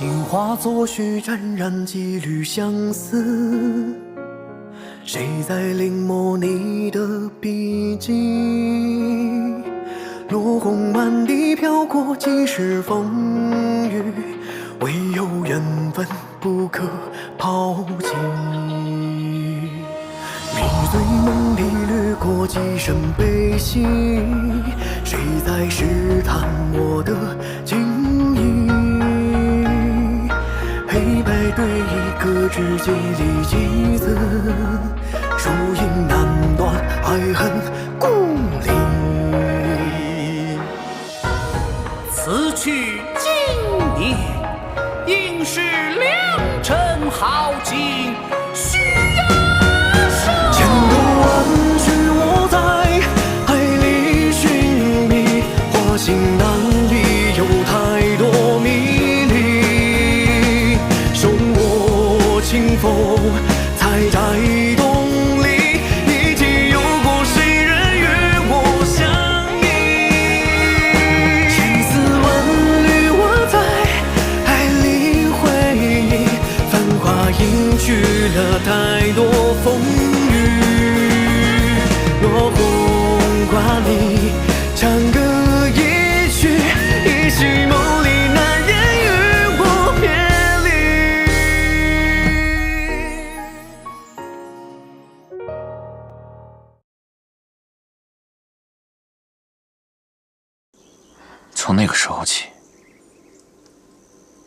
心化作雪，沾染几缕相思。谁在临摹你的笔迹？落红满地飘过几世风雨，唯有缘分不可抛弃。迷醉梦里掠过几声悲喜，谁在试探我的情意？黑白对弈，各执几厘棋子，输赢难断，爱恨故里。此去经年，应是良辰好景，需要守。千头万绪我在海里寻觅，花心难离，有太多迷离。手握清风，采摘动力，一起有过谁人与我相依？千丝万缕我在海里回忆，繁华隐去了太多风雨。落红挂里，长歌一曲，依稀梦里难言与我别离。从那个时候起，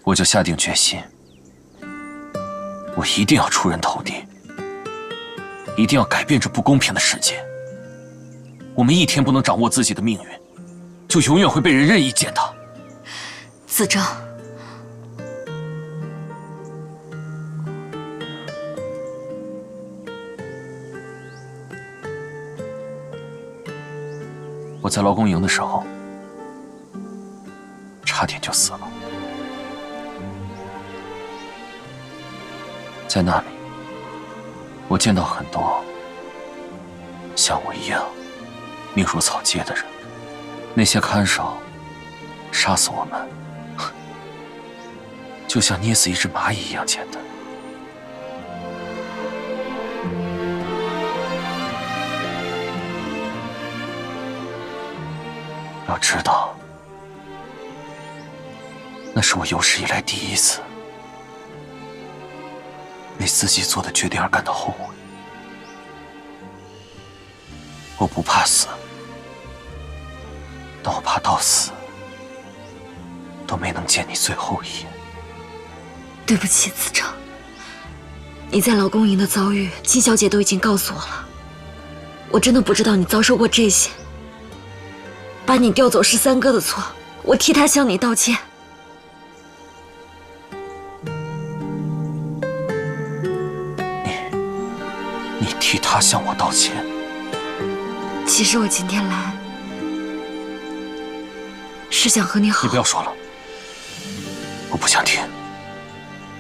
我就下定决心，我一定要出人头地，一定要改变这不公平的世界。我们一天不能掌握自己的命运，就永远会被人任意践踏。子正，我在劳工营的时候，差点就死了。在那里，我见到很多像我一样命如草芥的人，那些看守杀死我们，就像捏死一只蚂蚁一样简单。要知道，那是我有史以来第一次为自己做的决定而感到后悔。我不怕死，但我怕到死都没能见你最后一眼。对不起，子正，你在劳工营的遭遇，金小姐都已经告诉我了。我真的不知道你遭受过这些。把你调走是三哥的错，我替他向你道歉。你替他向我道歉？其实我今天来是想和你好。你不要说了，我不想听。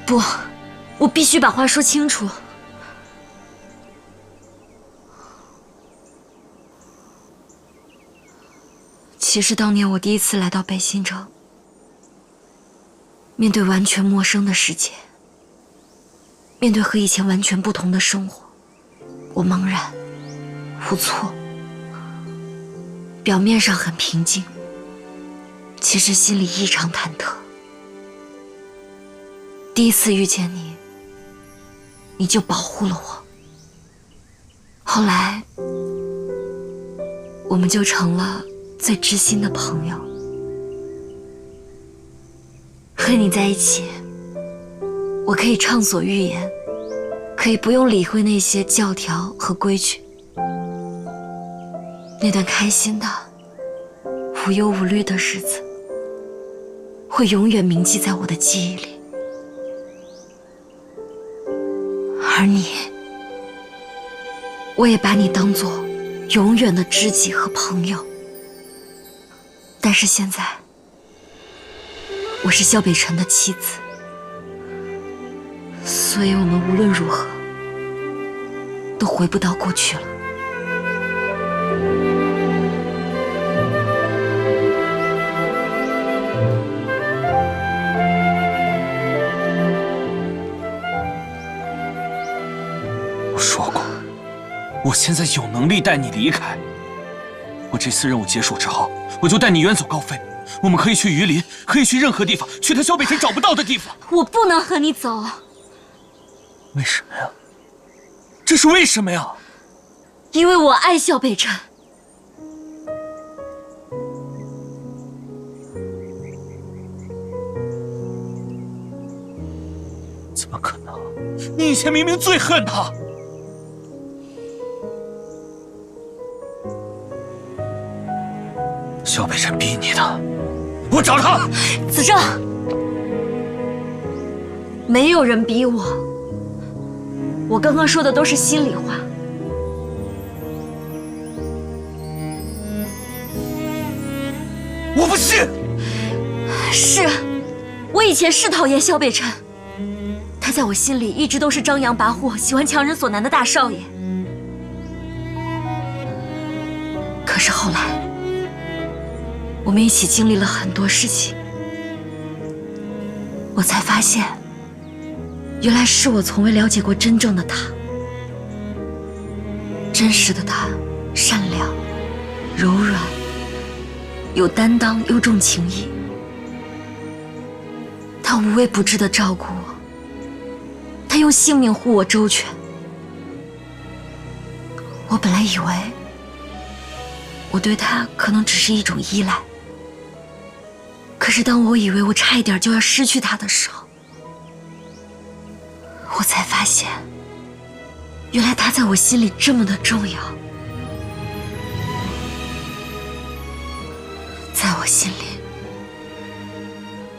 不，我必须把话说清楚。其实当年我第一次来到北新城，面对完全陌生的世界，面对和以前完全不同的生活，我茫然无措。表面上很平静，其实心里异常忐忑。第一次遇见你，你就保护了我。后来，我们就成了最知心的朋友。和你在一起，我可以畅所欲言，可以不用理会那些教条和规矩。那段开心的、无忧无虑的日子，会永远铭记在我的记忆里。而你，我也把你当作永远的知己和朋友。但是现在，我是萧北辰的妻子，所以我们无论如何都回不到过去了。我现在有能力带你离开。我这次任务结束之后，我就带你远走高飞。我们可以去榆林，可以去任何地方，去他萧北辰找不到的地方。我不能和你走。为什么呀？这是为什么呀？因为我爱萧北辰。怎么可能？你以前明明最恨他。萧北辰逼你的，我找他。子正，没有人逼我，我刚刚说的都是心里话。我不信。是，我以前是讨厌萧北辰，他在我心里一直都是张扬跋扈、喜欢强人所难的大少爷。可是后来，我们一起经历了很多事情，我才发现，原来是我从未了解过真正的他。真实的他，善良、柔软、有担当又重情义。他无微不至地照顾我，他用性命护我周全。我本来以为我对他可能只是一种依赖，可是当我以为我差一点就要失去他的时候，我才发现，原来他在我心里这么的重要。在我心里，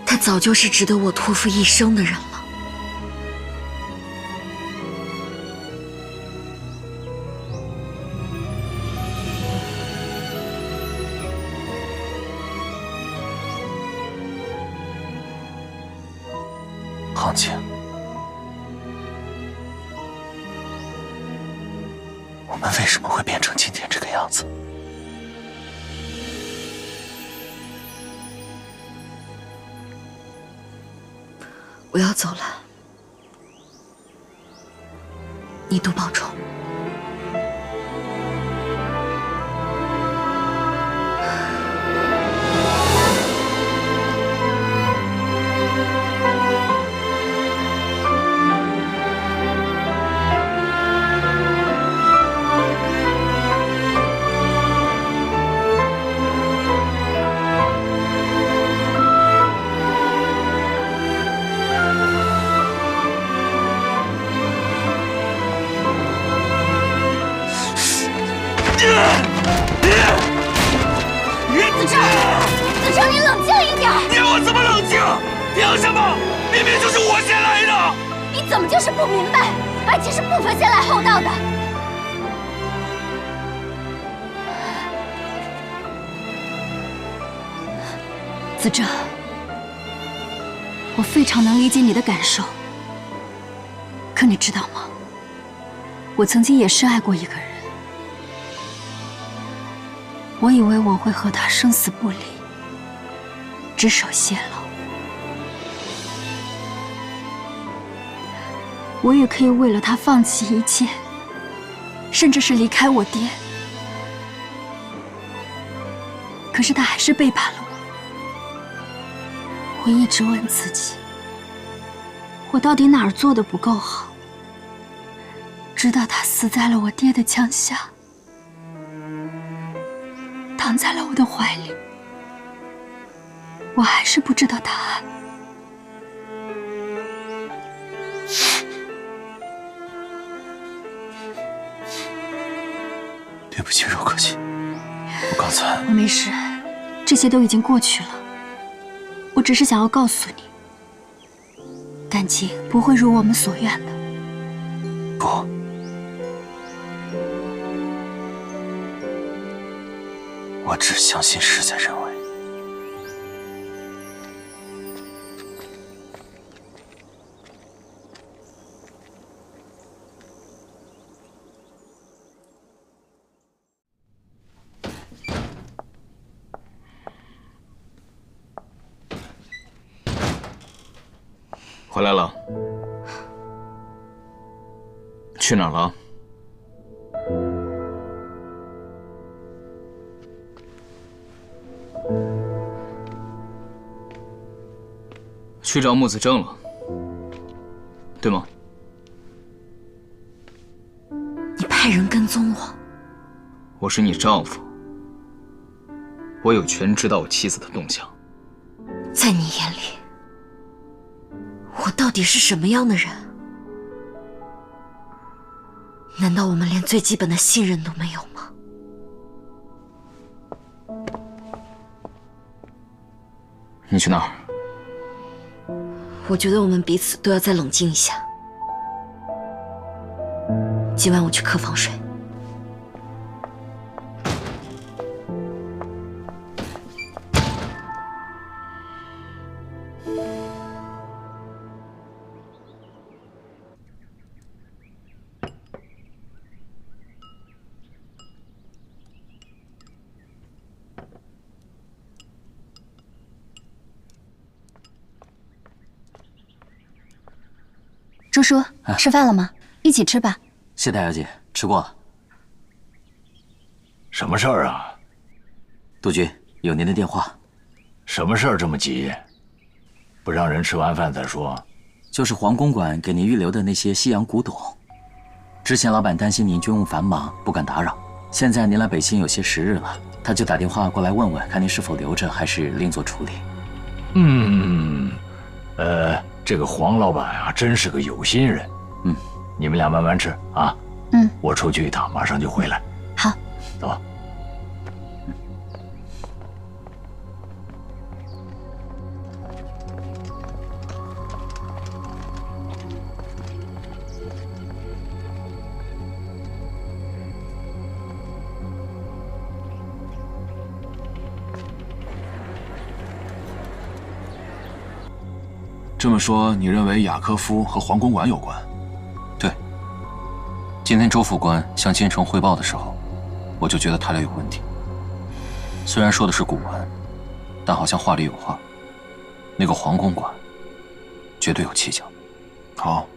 他早就是值得我托付一生的人了。杭景，我们为什么会变成今天这个样子？我要走了，你多保重。子正，你冷静一点！你让我怎么冷静？凭什么？明明就是我先来的！你怎么就是不明白？而且是不分先来后到的。子正，我非常能理解你的感受。可你知道吗？我曾经也深爱过一个人。我以为我会和他生死不离，只手偕老。我也可以为了他放弃一切，甚至是离开我爹。可是他还是背叛了我。我一直问自己，我到底哪儿做的不够好？直到他死在了我爹的枪下，躺在了我的怀里，我还是不知道答案。对不起，柔克姐，我刚才……我没事，这些都已经过去了。我只是想要告诉你，感情不会如我们所愿的。不。我只相信事在人为。回来了，去哪儿了？去找木子正了，对吗？你派人跟踪我，我是你丈夫，我有权知道我妻子的动向。在你眼里，我到底是什么样的人？难道我们连最基本的信任都没有吗？你去哪儿？我觉得我们彼此都要再冷静一下。今晚我去客房睡。周叔，吃饭了吗？一起吃吧。谢大小姐，吃过了。什么事儿啊？督军，有您的电话。什么事儿这么急？不让人吃完饭再说？就是皇公馆给您预留的那些西洋古董。之前老板担心您军务繁忙，不敢打扰。现在您来北京有些时日了，他就打电话过来问问，看您是否留着，还是另做处理。这个黄老板啊，真是个有心人。你们俩慢慢吃啊。我出去一趟，马上就回来。好，走。这么说，你认为雅科夫和黄公馆有关？对。今天周副官向京城汇报的时候，我就觉得他俩有问题。虽然说的是古玩，但好像话里有话，那个黄公馆绝对有蹊跷。好，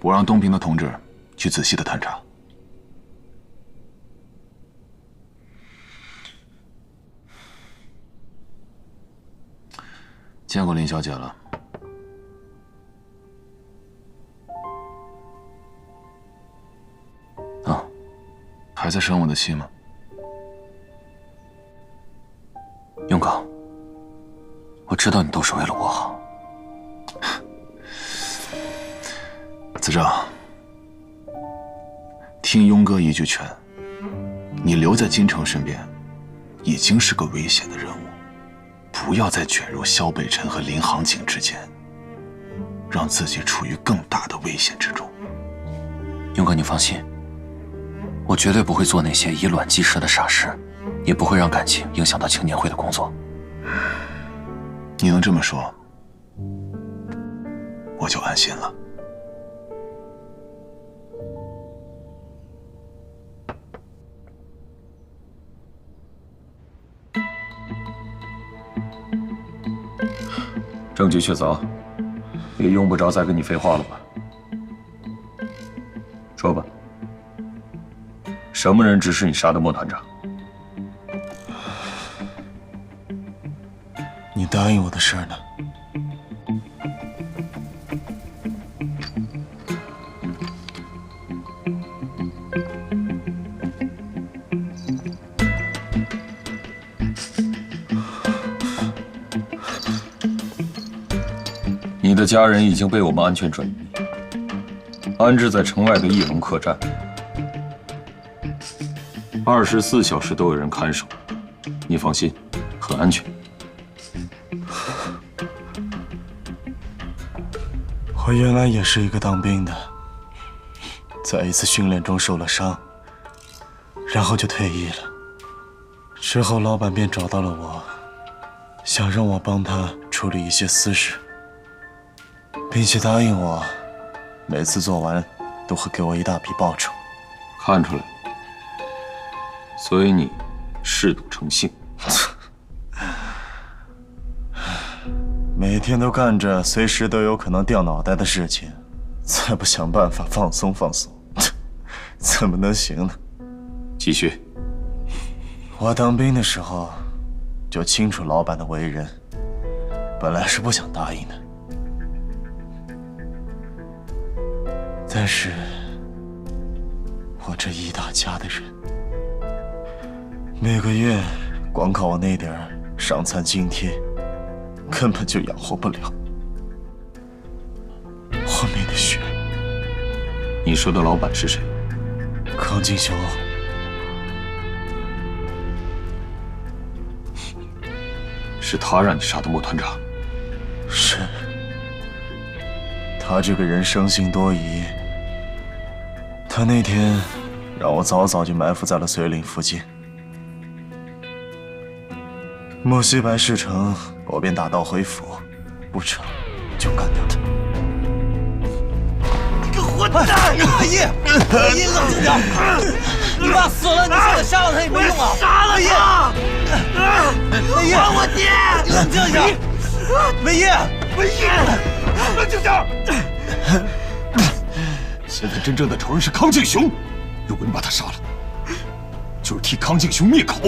我让东平的同志去仔细的探查。见过林小姐了。啊，还在生我的气吗？永刚，我知道你都是为了我好。子正，听庸哥一句劝，你留在京城身边，已经是个危险的任务。不要再卷入萧北辰和林行景之间，让自己处于更大的危险之中。勇哥，你放心，我绝对不会做那些以卵击石的傻事，也不会让感情影响到青年会的工作。你能这么说，我就安心了。证据确凿，也用不着再跟你废话了吧？说吧，什么人指使你杀的莫团长？你答应我的事儿呢？你的家人已经被我们安全转移，安置在城外的翼龙客栈，24小时都有人看守，你放心，很安全。我原来也是一个当兵的，在一次训练中受了伤，然后就退役了。之后老板便找到了我，想让我帮他处理一些私事，并且答应我，每次做完都会给我一大笔报酬。看出来，所以你嗜赌成性。每天都干着随时都有可能掉脑袋的事情，再不想办法放松放松，怎么能行呢？继续。我当兵的时候就清楚老板的为人，本来是不想答应的，但是我这一大家的人，每个月光靠我那点上餐津贴，根本就养活不了。我没得选。你说的老板是谁？康敬修。是他让你杀的穆团长？是。他这个人生性多疑，他那天让我早早就埋伏在了绥岭附近。莫西白事成，我便打道回府，不成就干掉他。你个混蛋！魏烨，魏烨，冷静点！你爸死了，你现在杀了他也没用啊！杀了他！魏烨，我爹！你冷静一下！魏烨，魏烨，冷静点！现在真正的仇人是康敬雄，如果你把他杀了，就是替康敬雄灭口。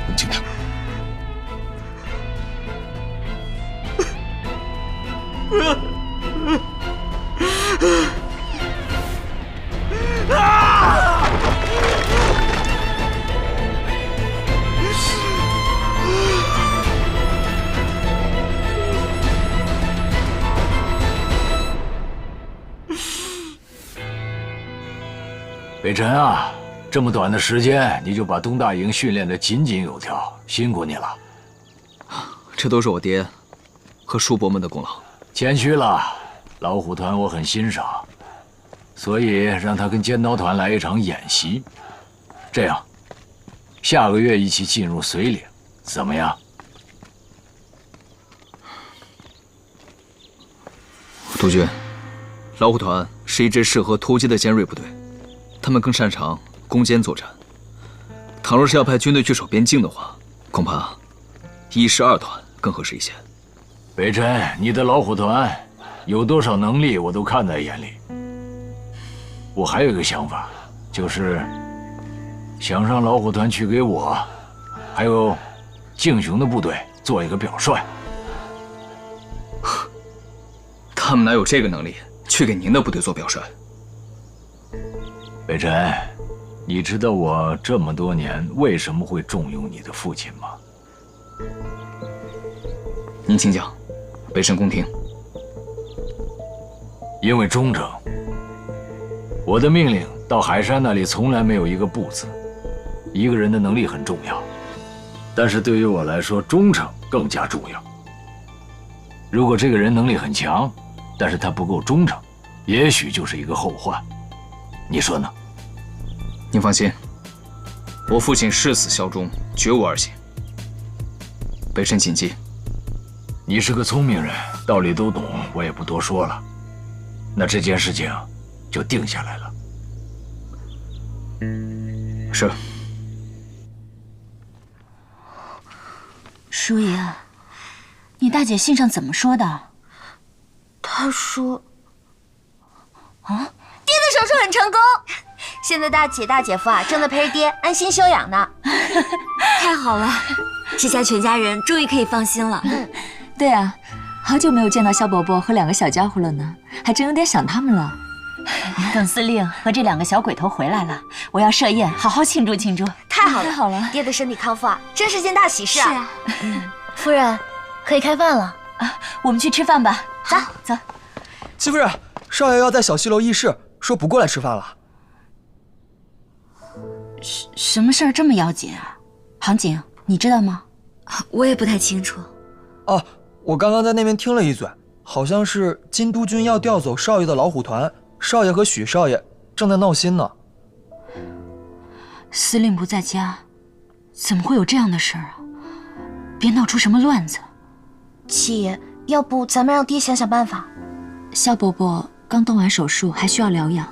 冷静点。北辰啊，这么短的时间你就把东大营训练得井井有条，辛苦你了。这都是我爹和叔伯们的功劳。谦虚了，老虎团我很欣赏，所以让他跟尖刀团来一场演习。这样，下个月一起进入绥岭，怎么样？督军，老虎团是一支适合突击的尖锐部队。他们更擅长攻坚作战。倘若是要派军队去守边境的话，恐怕1师2团更合适一些。北辰，你的老虎团有多少能力，我都看在眼里。我还有一个想法，就是想让老虎团去给我，还有敬雄的部队做一个表率。他们哪有这个能力去给您的部队做表率？北辰，你知道我这么多年为什么会重用你的父亲吗？您请讲，北辰恭听。因为忠诚。我的命令到海山那里从来没有一个不字。一个人的能力很重要，但是对于我来说，忠诚更加重要。如果这个人能力很强，但是他不够忠诚，也许就是一个后患。你说呢？您放心，我父亲誓死效忠，绝无二心。北辰谨记。你是个聪明人，道理都懂，我也不多说了。那这件事情就定下来了。是。叔爷，你大姐信上怎么说的？她说，爹的手术很成功，现在大姐大姐夫啊正在陪着爹安心休养呢。太好了，这下全家人终于可以放心了。对啊，好久没有见到萧伯伯和2个小家伙了呢，还真有点想他们了。等司令和这2个小鬼头回来了，我要设宴，好好庆祝庆祝。太好了，太好了，爹的身体康复啊，真是件大喜事啊！是啊，夫人，可以开饭了啊，我们去吃饭吧。走走。戚夫人，少爷要在小西楼议事，说不过来吃饭了。什么事儿这么要紧啊？杭景，你知道吗？我也不太清楚。哦，我刚刚在那边听了一嘴，好像是金督军要调走少爷的老虎团，少爷和许少爷正在闹心呢。司令不在家，怎么会有这样的事儿啊？别闹出什么乱子。七爷，要不咱们让爹想想办法。萧伯伯刚动完手术，还需要疗养。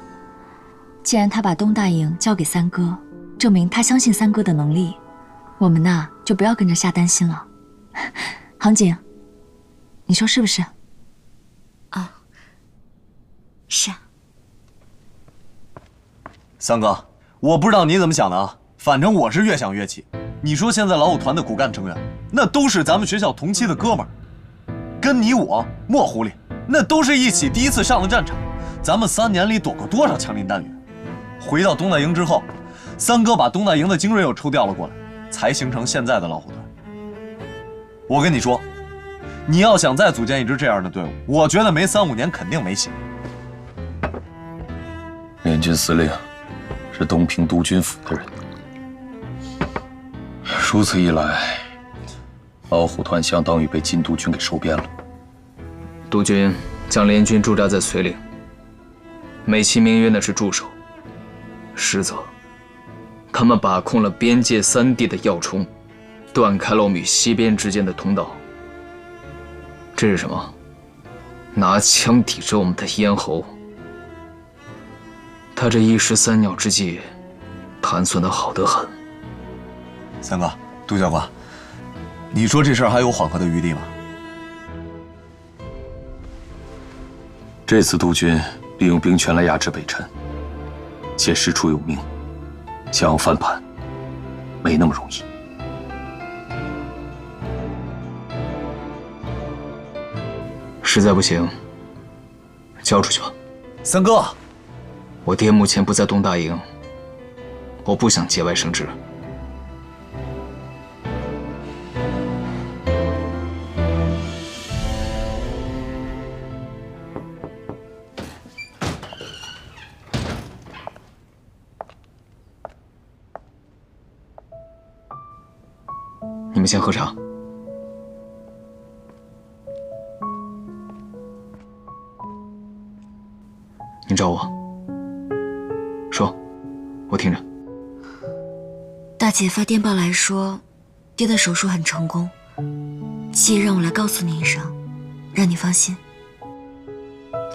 既然他把东大营交给三哥，证明他相信三哥的能力，我们呐就不要跟着瞎担心了。杭景，你说是不是？啊，是。三哥，我不知道你怎么想的啊，反正我是越想越气。你说现在老虎团的骨干成员，那都是咱们学校同期的哥们儿，跟你我莫狐狸，那都是一起第一次上了战场。咱们3年里躲过多少枪林弹雨？回到东大营之后，三哥把东大营的精锐又抽调了过来，才形成现在的老虎团。我跟你说，你要想再组建一支这样的队伍，我觉得没3、5年肯定没戏。联军司令是东平督军府的人，如此一来，老虎团相当于被禁毒军给收编了。督军将联军驻扎在绥岭，美其名曰那是驻守，实则他们把控了边界3地的要冲，断开了我们与西边之间的通道。这是什么？拿枪抵着我们的咽喉。他这一石三鸟之计，盘算得好得很。三哥，杜教官，你说这事儿还有缓和的余地吗？这次督军利用兵权来压制北辰，且师出有命，想要翻盘，没那么容易。实在不行，交出去吧。三哥，我爹目前不在东大营，我不想节外生枝。你们先喝茶。你找我，说，我听着。大姐发电报来说，爹的手术很成功，既让我来告诉你一声，让你放心。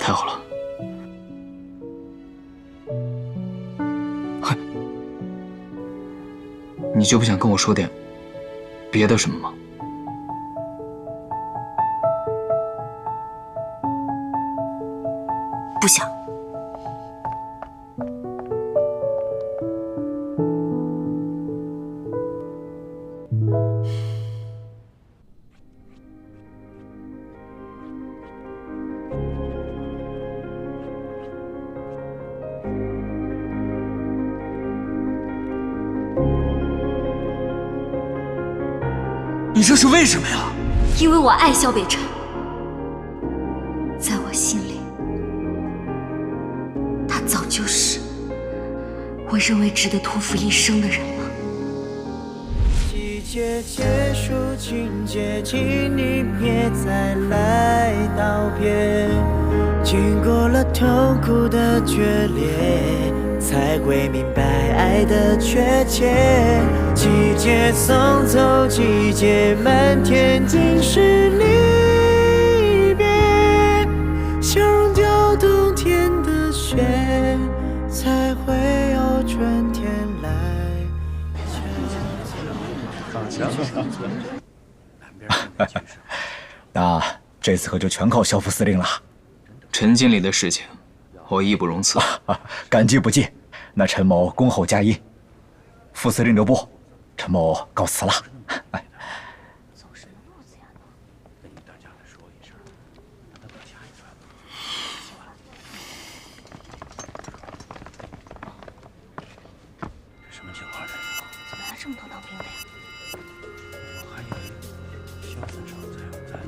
太好了。嘿，你就不想跟我说点别的什么吗？不想。你这是为什么呀？因为我爱萧北辰，在我心里，他早就是我认为值得托付一生的人了。季节结束，请接近，你别再来道别。经过了痛苦的决裂，才会明白爱的确切。季节送走季节，漫天尽是离别，消融掉冬天的雪，才会有春天来。那这次可就全靠萧副司令了。陈经理的事情，我义不容辞。感激不尽。那陈某恭候佳音。副司令留步，陈某告辞了。什么情况？这怎么来这么多当兵的呀？我还以为萧三少在。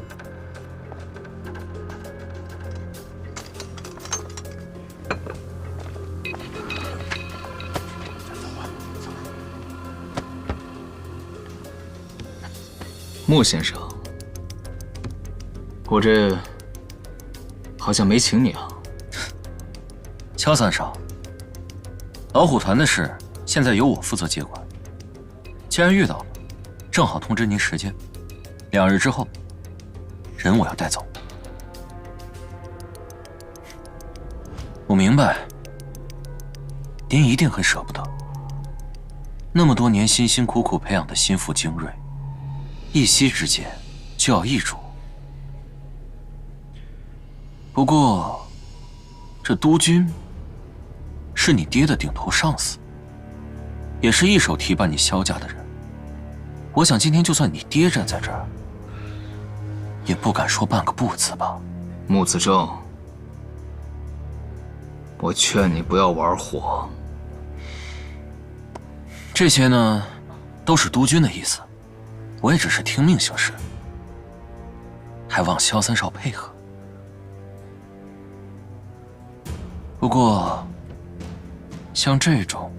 穆先生，我这好像没请你啊。萧三少，老虎团的事现在由我负责接管。既然遇到了，正好通知您时间，2日之后，人我要带走。我明白，您一定很舍不得，那么多年辛辛苦苦培养的心腹精锐。一夕之间就要易主。不过，这督军是你爹的顶头上司，也是一手提拔你萧家的人，我想今天就算你爹站在这儿，也不敢说半个不字吧。穆子正，我劝你不要玩火。这些呢，都是督军的意思，我也只是听命行事，还望萧三少配合。不过，像这种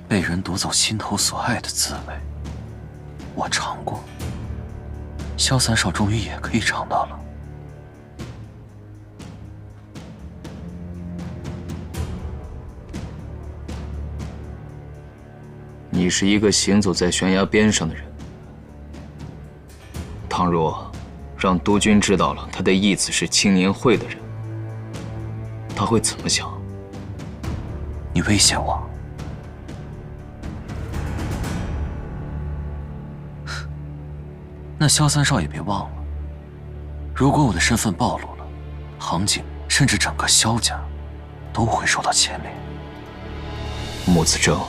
被人夺走心头所爱的滋味，我尝过，萧三少终于也可以尝到了。你是一个行走在悬崖边上的人，倘若让督军知道了他的义子是青年会的人，他会怎么想？你威胁我？那萧三少也别忘了，如果我的身份暴露了，杭景甚至整个萧家都会受到牵连。穆子正，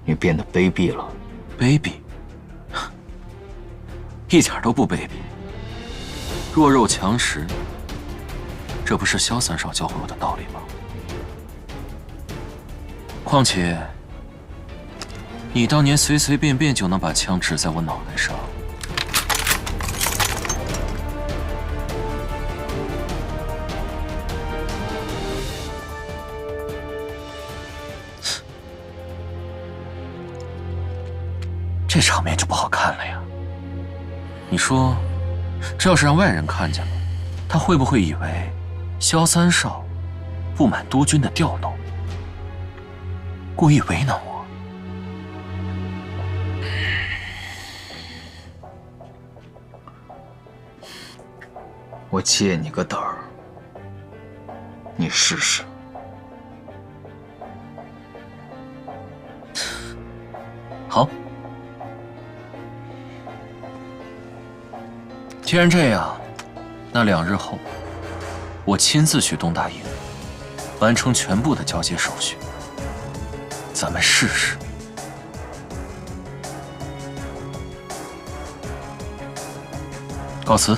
你变得卑鄙了。卑鄙？一点都不卑鄙。弱肉强食，这不是萧三少教会我的道理吗？况且，你当年随随便便就能把枪指在我脑袋上，这场面就不好看了呀。你说，这要是让外人看见了，他会不会以为萧三少不满督军的调动，故意为难我？我借你个胆儿，你试试。好，既然这样，那2日后，我亲自去东大营，完成全部的交接手续。咱们试试。告辞。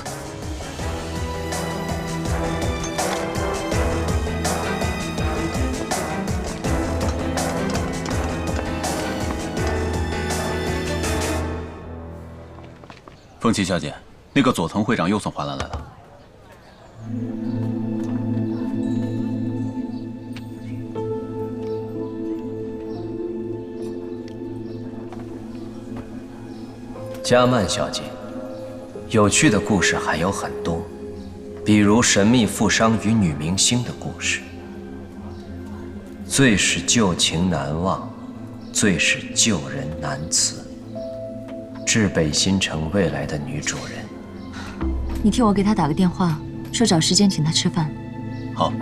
风琪小姐，那个佐藤会长又送华兰来了。加曼小姐，有趣的故事还有很多，比如神秘富商与女明星的故事。最是旧情难忘，最是旧人难辞。致北新城未来的女主人。你替我给他打个电话，说找时间请他吃饭。好。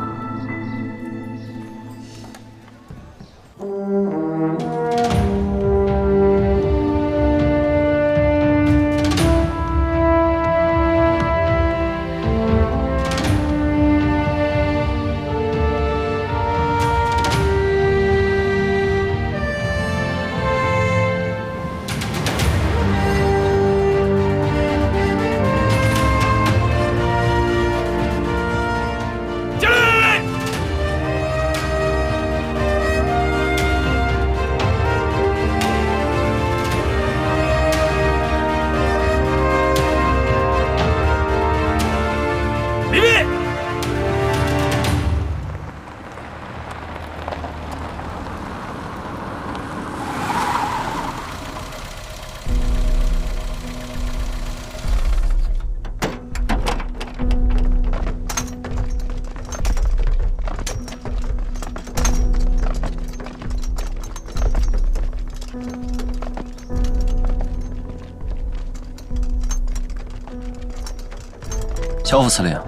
萧副司令，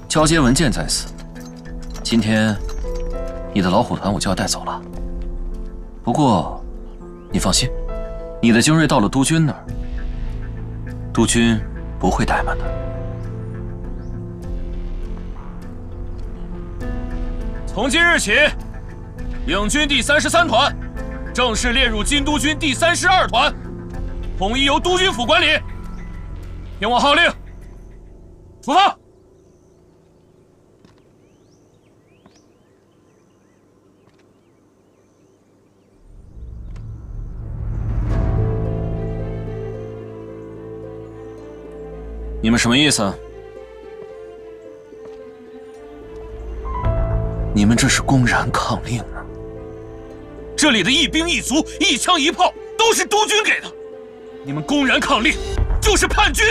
交接文件在此。今天，你的老虎团我就要带走了。不过，你放心，你的精锐到了督军那儿，督军不会怠慢的。从今日起，领军第33团正式列入金都军第32团，统一由都军府管理。听我号令，出发！你们什么意思？你们这是公然抗令啊！这里的一兵一卒、一枪一炮都是督军给的，你们公然抗令，就是叛军！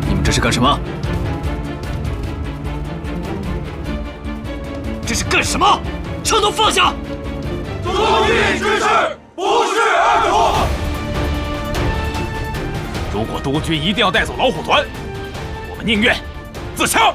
你们这是干什么？这是干什么？枪都放下！遵义之事，不是二土。如果督军一定要带走老虎团，我们宁愿自枪。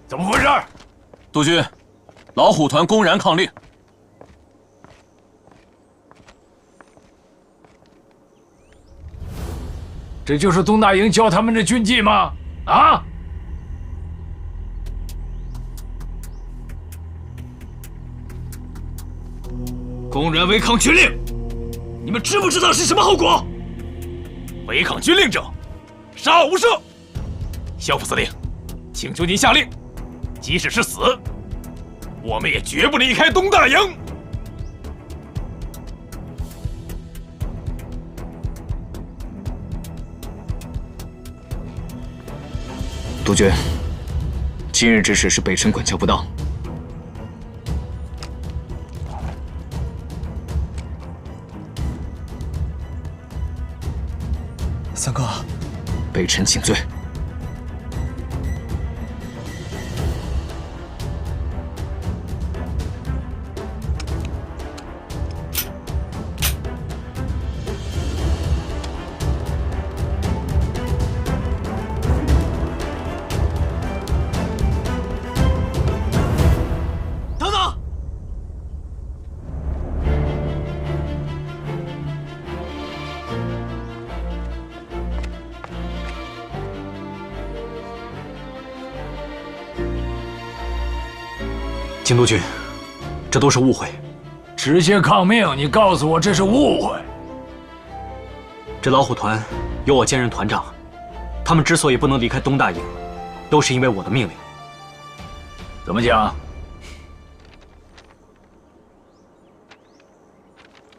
怎么回事？督军，老虎团公然抗令。这就是东大营教他们的军纪吗？啊！公然违抗军令，你们知不知道是什么后果？违抗军令者，杀无赦。萧副司令，请求您下令，即使是死，我们也绝不离开东大营。督军，今日之事是北辰管教不当。三哥，北辰请罪。金督军，这都是误会。直接抗命！你告诉我这是误会。这老虎团由我兼任团长，他们之所以不能离开东大营，都是因为我的命令。怎么讲？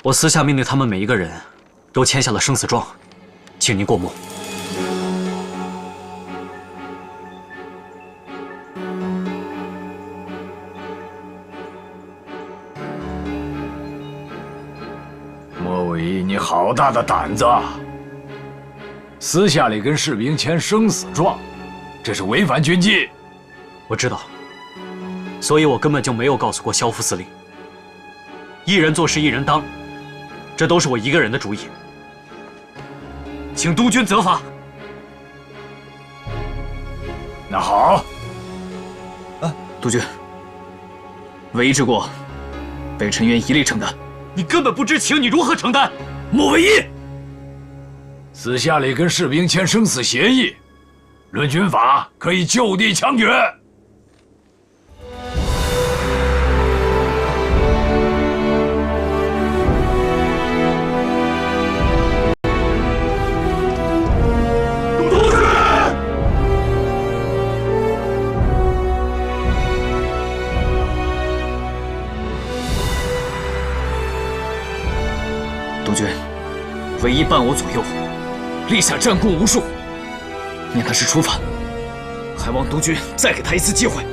我私下命令他们每一个人都签下了生死状，请您过目。莫伟一，你好大的胆子！私下里跟士兵签生死状，这是违反军纪。我知道，所以我根本就没有告诉过萧副司令。一人做事一人当，这都是我一个人的主意，请督军责罚。那好，督军，唯一之过，北辰愿一力承担。你根本不知情，你如何承担？莫唯一，私下里跟士兵签生死协议，论军法可以就地枪决。督军，唯一伴我左右，立下战功无数，念他是初犯，还望督军再给他一次机会。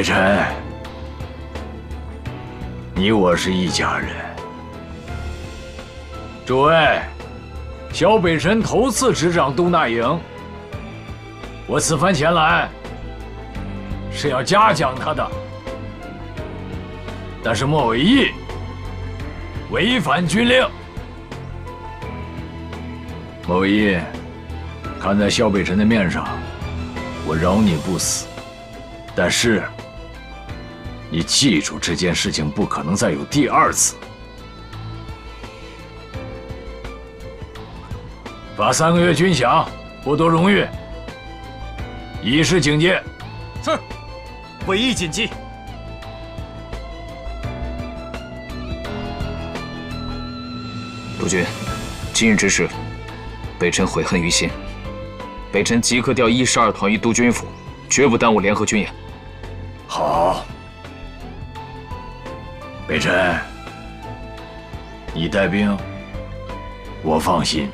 北辰，你我是一家人。诸位，小北辰头次执掌东大营，我此番前来是要嘉奖他的，但是莫为义，违反军令。莫为义，看在萧北辰的面上，我饶你不死，但是你记住，这件事情不可能再有第二次。罚3个月军饷，剥夺荣誉，以示警戒。是，委义谨记。督军，今日之事，北辰悔恨于心。北辰即刻调112团于督军府，绝不耽误联合军演。好，北辰，你带兵，我放心。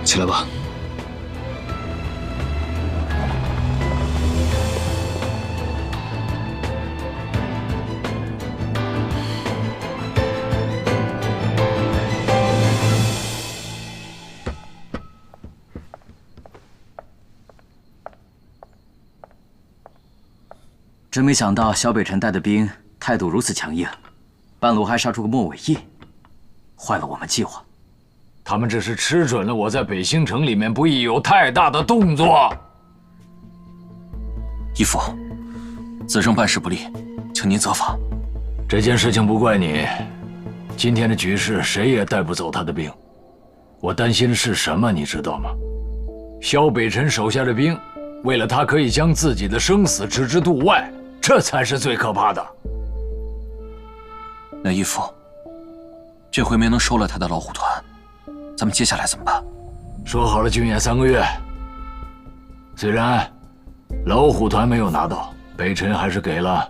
起来吧。真没想到小北辰带的兵态度如此强硬，半路还杀出个莫伟义，坏了我们计划。他们只是吃准了我在北兴城里面不宜有太大的动作。义父，子胜办事不力，请您责罚。这件事情不怪你，今天的局势谁也带不走他的兵。我担心的是什么，你知道吗？萧北辰手下的兵，为了他可以将自己的生死置之度外，这才是最可怕的。那义父，这回没能收了他的老虎团，咱们接下来怎么办？说好了军演3个月，虽然老虎团没有拿到，北辰还是给了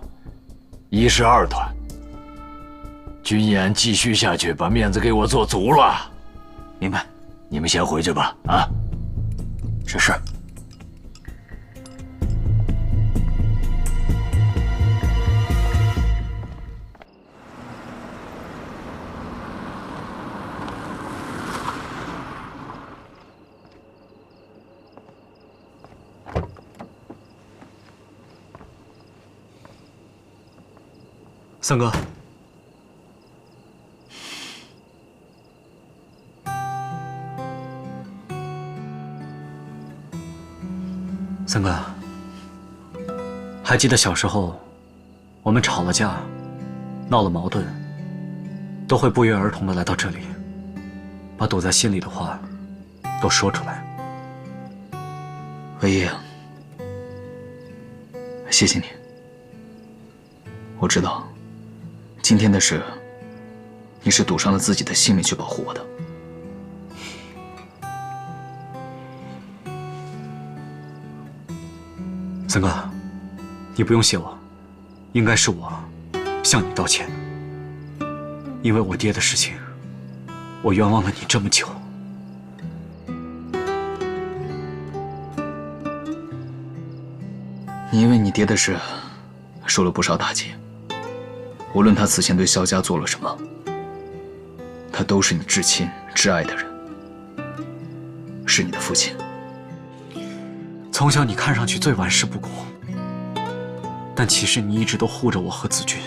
112团。军演继续下去，把面子给我做足了。明白。你们先回去吧。啊，是。三哥，三哥，还记得小时候，我们吵了架，闹了矛盾，都会不约而同的来到这里，把堵在心里的话都说出来。伟义，谢谢你。我知道。今天的事，你是赌上了自己的性命去保护我的。三哥，你不用谢我，应该是我向你道歉，因为我爹的事情，我冤枉了你这么久。你因为你爹的事，受了不少打击。无论他此前对萧家做了什么，他都是你至亲至爱的人，是你的父亲。从小你看上去最玩世不恭，但其实你一直都护着我和子君。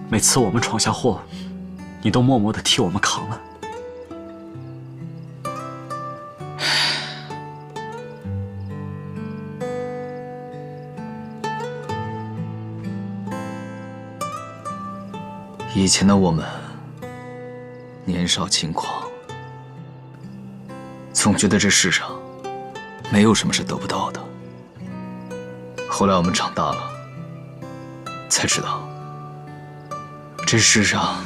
每次我们闯下祸，你都默默地替我们扛了。以前的我们年少轻狂，总觉得这世上没有什么是得不到的。后来我们长大了，才知道这世上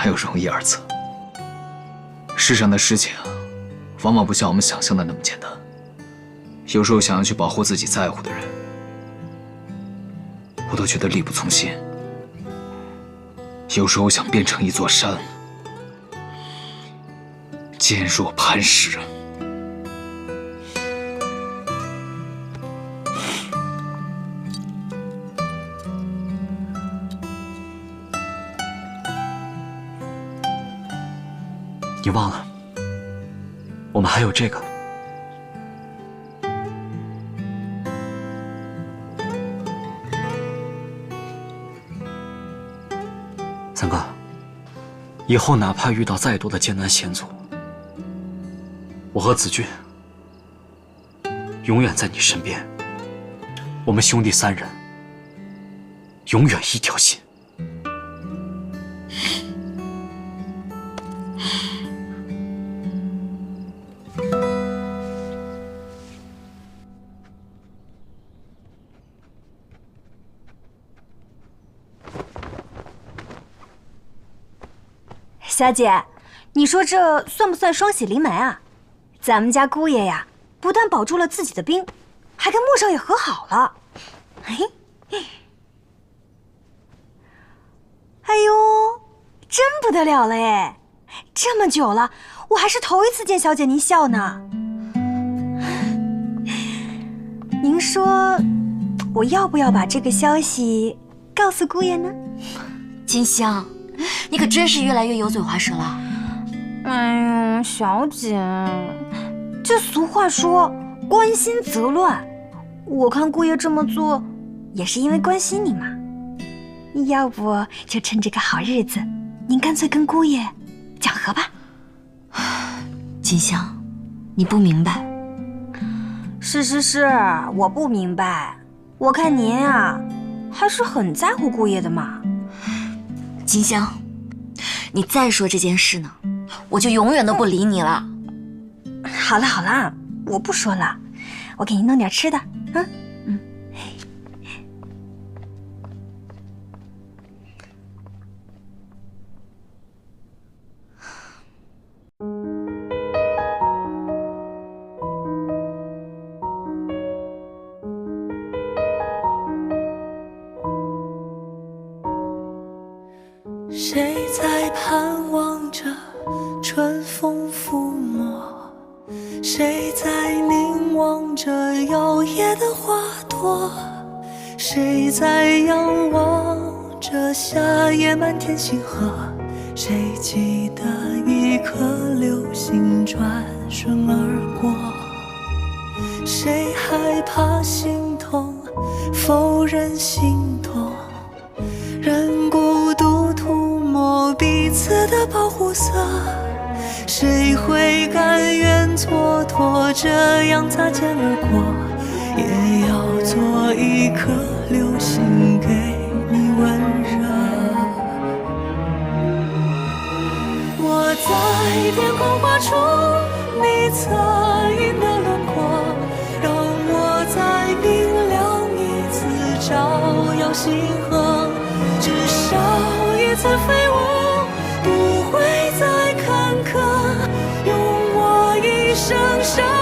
哪有容易二字？世上的事情，往往不像我们想象的那么简单。有时候想要去保护自己在乎的人，我都觉得力不从心。有时候想变成一座山，坚若磐石。你忘了，我们还有这个。三哥，以后哪怕遇到再多的艰难险阻，我和子俊永远在你身边。我们兄弟三人，永远一条心。小姐，你说这算不算双喜临门啊？咱们家姑爷呀，不但保住了自己的兵，还跟莫少爷和好了。哎呦，真不得了了哎！这么久了，我还是头一次见小姐您笑呢。您说，我要不要把这个消息告诉姑爷呢？金香，你可真是越来越油嘴滑舌了。哎呦，小姐，这俗话说关心则乱，我看姑爷这么做，也是因为关心你嘛。要不就趁这个好日子，您干脆跟姑爷讲和吧。金香，你不明白。是，我不明白。我看您啊，还是很在乎姑爷的嘛。金香，你再说这件事呢，我就永远都不理你了。好了，我不说了，我给您弄点吃的，啊。谁在盼望着春风抚摸？谁在凝望着摇曳的花朵？谁在仰望着夏夜满天星河？谁记得一颗流星转瞬而过？谁害怕心痛，否认心痛？任孤独涂抹彼此的保护色，谁会甘愿蹉跎这样擦肩而过？也要做一颗流星给你温热。我在天空画出你侧影的轮廓，让我再明亮一次照耀星河。至少一次飞舞，不会再坎坷，用我一生。